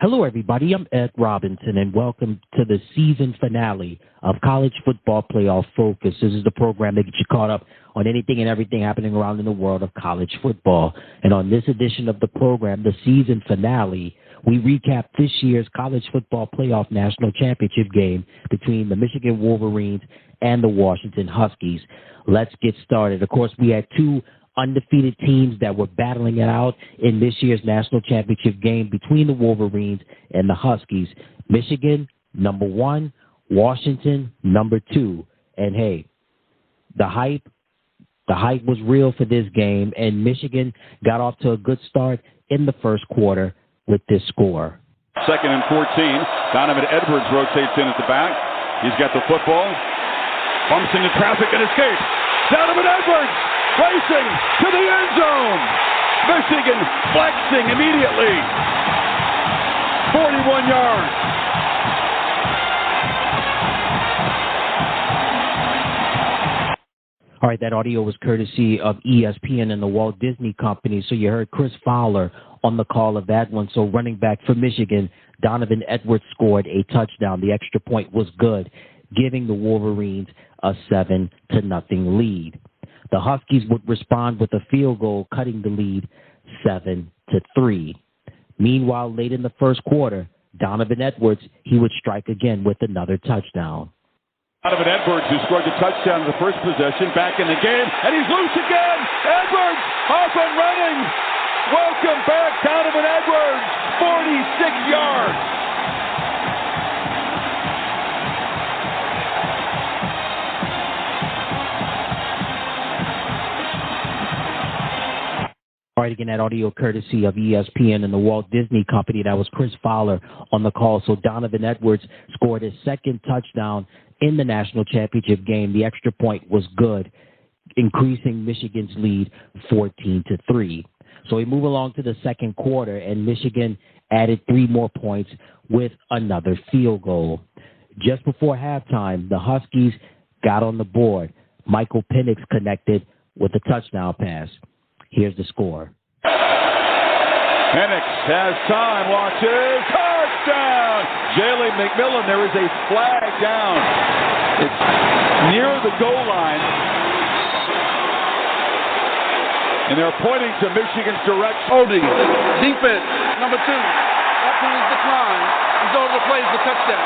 Hello, everybody. I'm Ed Robinson, and welcome to the season finale of College Football Playoff Focus. This is the program that gets you caught up on anything and everything happening around in the world of college football. And on this edition of the program, the season finale, we recap this year's College Football Playoff National Championship game between the Michigan Wolverines and the Washington Huskies. Let's get started. Of course, we had two undefeated teams that were battling it out in this year's national championship game between the Wolverines and the Huskies. Michigan, number 1, Washington, number 2. And hey, the hype was real for this game, and Michigan got off to a good start in the first quarter with this score. 2nd and 14. Donovan Edwards rotates in at the back. He's got the football. Bumps into traffic and escapes. Donovan Edwards racing to the end zone. Michigan flexing immediately. 41 yards. All right, that audio was courtesy of ESPN and the Walt Disney Company. So you heard Chris Fowler on the call of that one. So running back for Michigan, Donovan Edwards scored a touchdown. The extra point was good, giving the Wolverines a 7-0 lead. The Huskies would respond with a field goal, cutting the lead 7-3. Meanwhile, late in the first quarter, Donovan Edwards, he would strike again with another touchdown. Donovan Edwards, who scored the touchdown in the first possession, back in the game, and he's loose again. Edwards off and running. Welcome back, Donovan Edwards, 46 yards. All right, again, that audio courtesy of ESPN and the Walt Disney Company. That was Chris Fowler on the call. So Donovan Edwards scored his second touchdown in the national championship game. The extra point was good, increasing Michigan's lead 14-3. So we move along to the second quarter, and Michigan added 3 more points with another field goal. Just before halftime, the Huskies got on the board. Michael Penix connected with a touchdown pass. Here's the score. Penix has time, launches, touchdown! Jalen McMillan, there is a flag down. It's near the goal line. And they're pointing to Michigan's direction. Holding. Defense, number 2. That one is declined. He's over the plays for touchdown.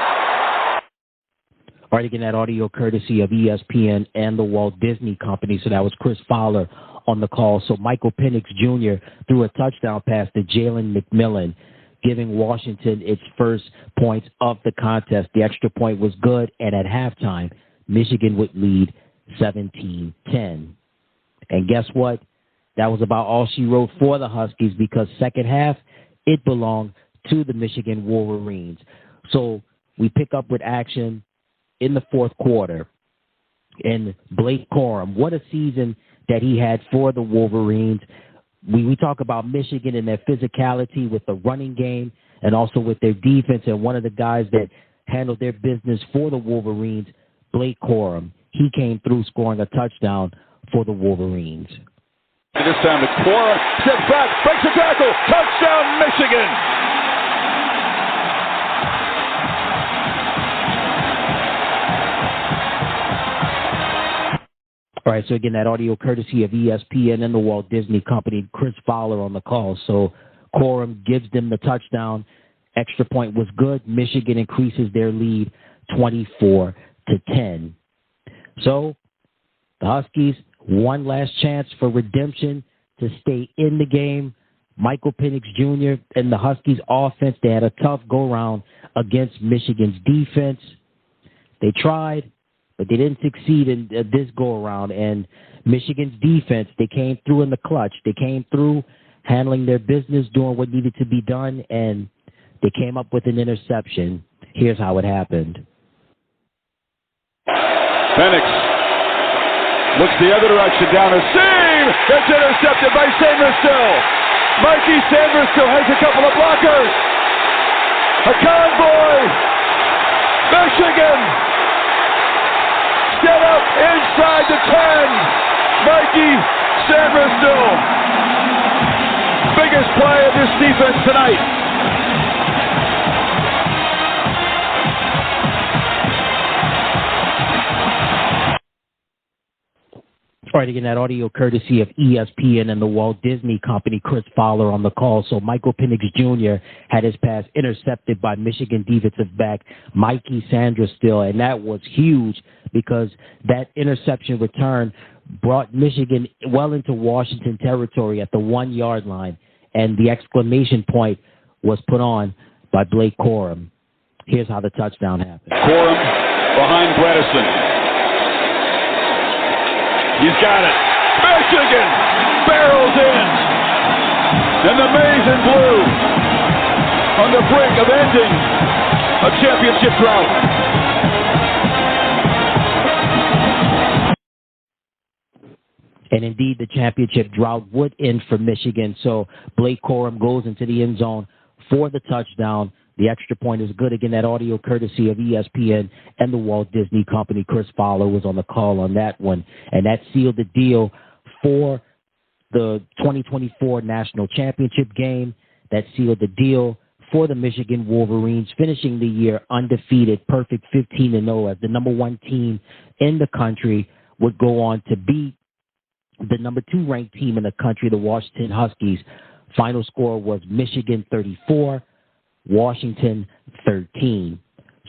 All right, again, that audio courtesy of ESPN and the Walt Disney Company. So that was Chris Fowler on the call. So Michael Penix Jr. threw a touchdown pass to Jalen McMillan, giving Washington its first points of the contest. The extra point was good, and at halftime, Michigan would lead 17-10. And guess what? That was about all she wrote for the Huskies, because second half, it belonged to the Michigan Wolverines. So we pick up with action in the fourth quarter. And Blake Corum, what a season that he had for the Wolverines. We talk about Michigan and their physicality with the running game and also with their defense. And one of the guys that handled their business for the Wolverines, Blake Corum, he came through scoring a touchdown for the Wolverines. This time to Corum, steps back, breaks the tackle, touchdown Michigan! All right, so again, that audio courtesy of ESPN and the Walt Disney Company. Chris Fowler on the call. So Corum gives them the touchdown. Extra point was good. Michigan increases their lead 24-10. So the Huskies, one last chance for redemption to stay in the game. Michael Penix Jr. and the Huskies offense, they had a tough go-round against Michigan's defense. They tried, but they didn't succeed in this go-around. And Michigan's defense, they came through in the clutch. They came through handling their business, doing what needed to be done, and they came up with an interception. Here's how it happened. Penix looks the other direction, down a seam. It's intercepted by Sainristil. Mikey Sainristil has a couple of blockers. A convoy. Michigan set up inside the 10. Mikey Sainristil. Biggest play of this defense tonight. All right, again, that audio courtesy of ESPN and the Walt Disney Company. Chris Fowler on the call. So Michael Penix Jr. had his pass intercepted by Michigan defensive back Mikey Sanderstill, and that was huge because that interception return brought Michigan well into Washington territory at the 1-yard line, and the exclamation point was put on by Blake Corum. Here's how the touchdown happened. Corum behind Bredesen. He's got it. Michigan barrels in. And the maize and blue on the brink of ending a championship drought. And indeed, the championship drought would end for Michigan. So Blake Corum goes into the end zone for the touchdown. The extra point is good. Again, that audio courtesy of ESPN and the Walt Disney Company. Chris Fowler was on the call on that one. And that sealed the deal for the 2024 National Championship game. That sealed the deal for the Michigan Wolverines, finishing the year undefeated, perfect 15-0 as the number 1 team in the country, would go on to beat the number 2 ranked team in the country, the Washington Huskies. Final score was Michigan 34, Washington 13.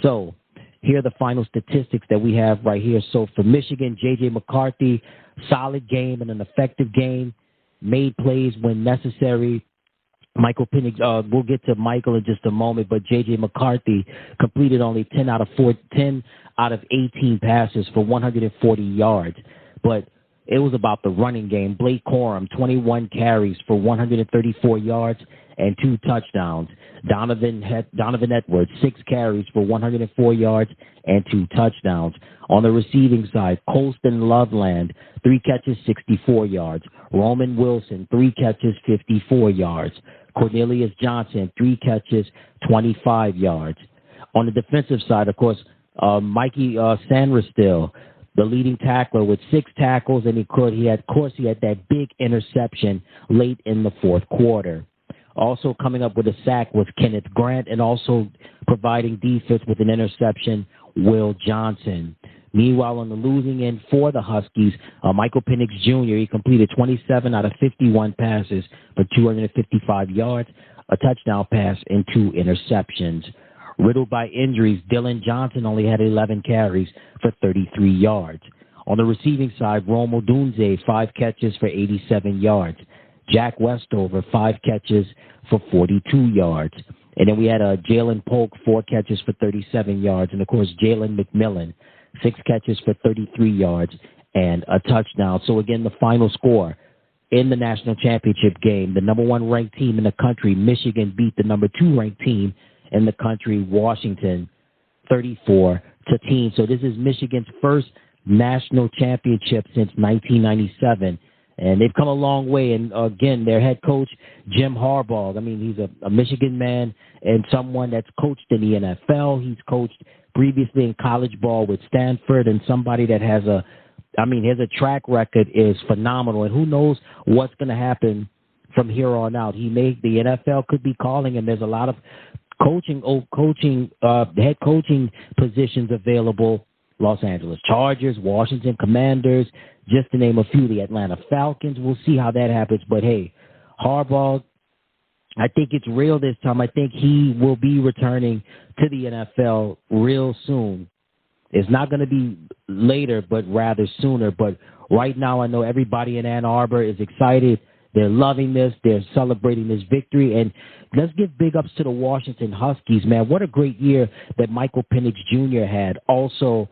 So here are the final statistics that we have right here. So for Michigan, J.J. McCarthy, solid game and an effective game, made plays when necessary. Michael Penix, we'll get to Michael in just a moment, but J.J. McCarthy completed only 10 out of 18 passes for 140 yards. But it was about the running game. Blake Corum, 21 carries for 134 yards and 2 touchdowns. Donovan Edwards, 6 carries for 104 yards and 2 touchdowns. On the receiving side, Colston Loveland, 3 catches, 64 yards. Roman Wilson, 3 catches, 54 yards. Cornelius Johnson, 3 catches, 25 yards. On the defensive side, of course, Mikey Sanderstill, the leading tackler with 6 tackles, and he had that big interception late in the fourth quarter. Also coming up with a sack was Kenneth Grant, and also providing defense with an interception, Will Johnson. Meanwhile, on the losing end for the Huskies, Michael Penix Jr., he completed 27 out of 51 passes for 255 yards, a touchdown pass, and 2 interceptions. Riddled by injuries, Dylan Johnson only had 11 carries for 33 yards. On the receiving side, Rome Odunze, 5 catches for 87 yards. Jack Westover, 5 catches for 42 yards. And then we had Jalen Polk, 4 catches for 37 yards. And, of course, Jalen McMillan, 6 catches for 33 yards and a touchdown. So, again, the final score in the national championship game, the number 1 ranked team in the country, Michigan, beat the number 2 ranked team in the country, Washington, 34-10. So this is Michigan's first national championship since 1997. And they've come a long way. And, again, their head coach, Jim Harbaugh, I mean, he's a Michigan man and someone that's coached in the NFL. He's coached previously in college ball with Stanford, and somebody that has his track record is phenomenal. And who knows what's going to happen from here on out. The NFL could be calling him. There's a lot of head coaching positions available. Los Angeles Chargers, Washington Commanders, just to name a few, the Atlanta Falcons. We'll see how that happens. But, hey, Harbaugh, I think it's real this time. I think he will be returning to the NFL real soon. It's not going to be later, but rather sooner. But right now I know everybody in Ann Arbor is excited. They're loving this. They're celebrating this victory. And let's give big ups to the Washington Huskies, man. What a great year that Michael Penix Jr. had. Also,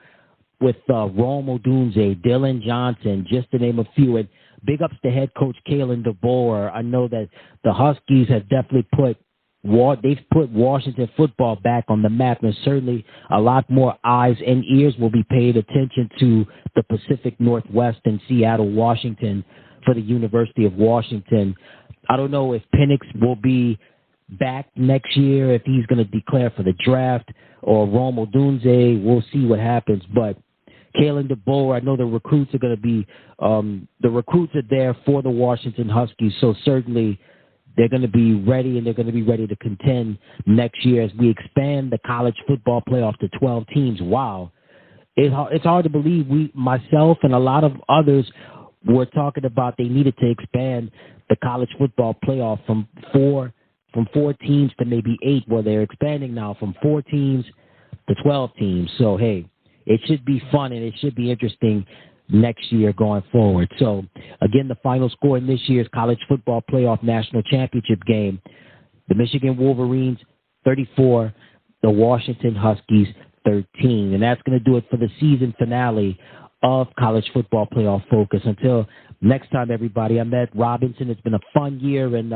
with Rome Odunze, Dylan Johnson, just to name a few. And big ups to head coach Kalen DeBoer. I know that the Huskies have definitely put Washington football back on the map, and certainly a lot more eyes and ears will be paid attention to the Pacific Northwest and Seattle, Washington, for the University of Washington. I don't know if Penix will be back next year, if he's going to declare for the draft, or Rome Odunze. We'll see what happens. But Kalen DeBoer, I know the recruits are going to be the recruits are there for the Washington Huskies, so certainly they're going to be ready, and they're going to be ready to contend next year as we expand the college football playoff to 12 teams. Wow. It's hard to believe myself and a lot of others were talking about they needed to expand the college football playoff from four teams to maybe 8. Well, they're expanding now from 4 teams to 12 teams. So, hey, it should be fun and it should be interesting next year going forward. So, again, the final score in this year's college football playoff national championship game, the Michigan Wolverines 34, the Washington Huskies 13. And that's going to do it for the season finale of College Football Playoff Focus. Until next time, everybody, I'm Ed Robinson. It's been a fun year, and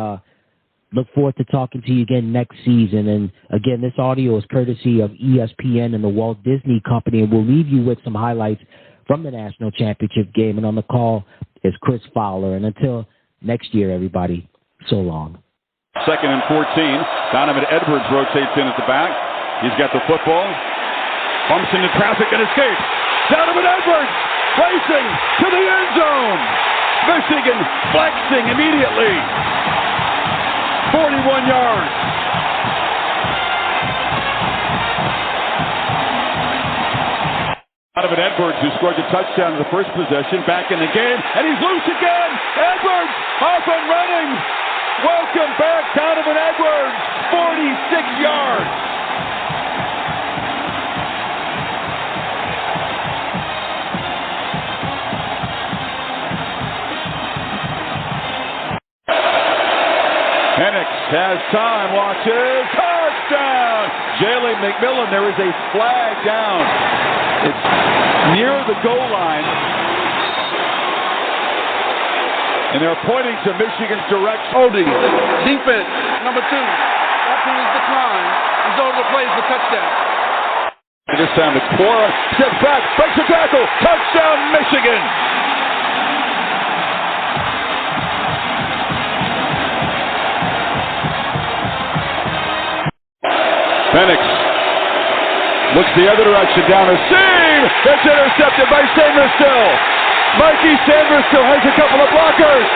look forward to talking to you again next season. And, again, this audio is courtesy of ESPN and the Walt Disney Company, and we'll leave you with some highlights from the national championship game. And on the call is Chris Fowler. And until next year, everybody, so long. 2nd and 14. Donovan Edwards rotates in at the back. He's got the football. Bumps into traffic and escapes. Donovan Edwards racing to the end zone. Michigan flexing immediately. 41 yards. Donovan Edwards, who scored the touchdown in the first possession, back in the game, and he's loose again. Edwards off and running. Welcome back, Donovan Edwards. 46 yards. Penix has time, watches, touchdown! Jalen McMillan, there is a flag down. It's near the goal line. And they're pointing to Michigan's direction. Holding. Defense, number 2. That penalty declined. He's over the play for touchdown. This time it's Cora. Steps back, breaks the tackle. Touchdown, Michigan! Penix looks the other direction, down a seam. That's intercepted by Sanderstill. Mikey Sanderstill has a couple of blockers.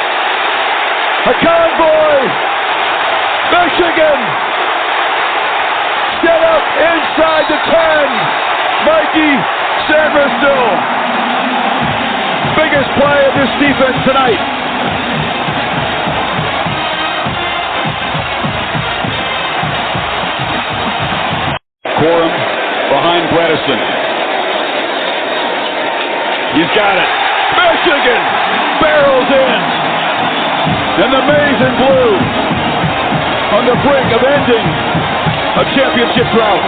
A convoy. Michigan set up inside the 10. Mikey Sanderstill. Biggest play of this defense tonight. Corum behind Bredesen. He's got it. Michigan barrels in. And the maize and blue on the brink of ending a championship drought.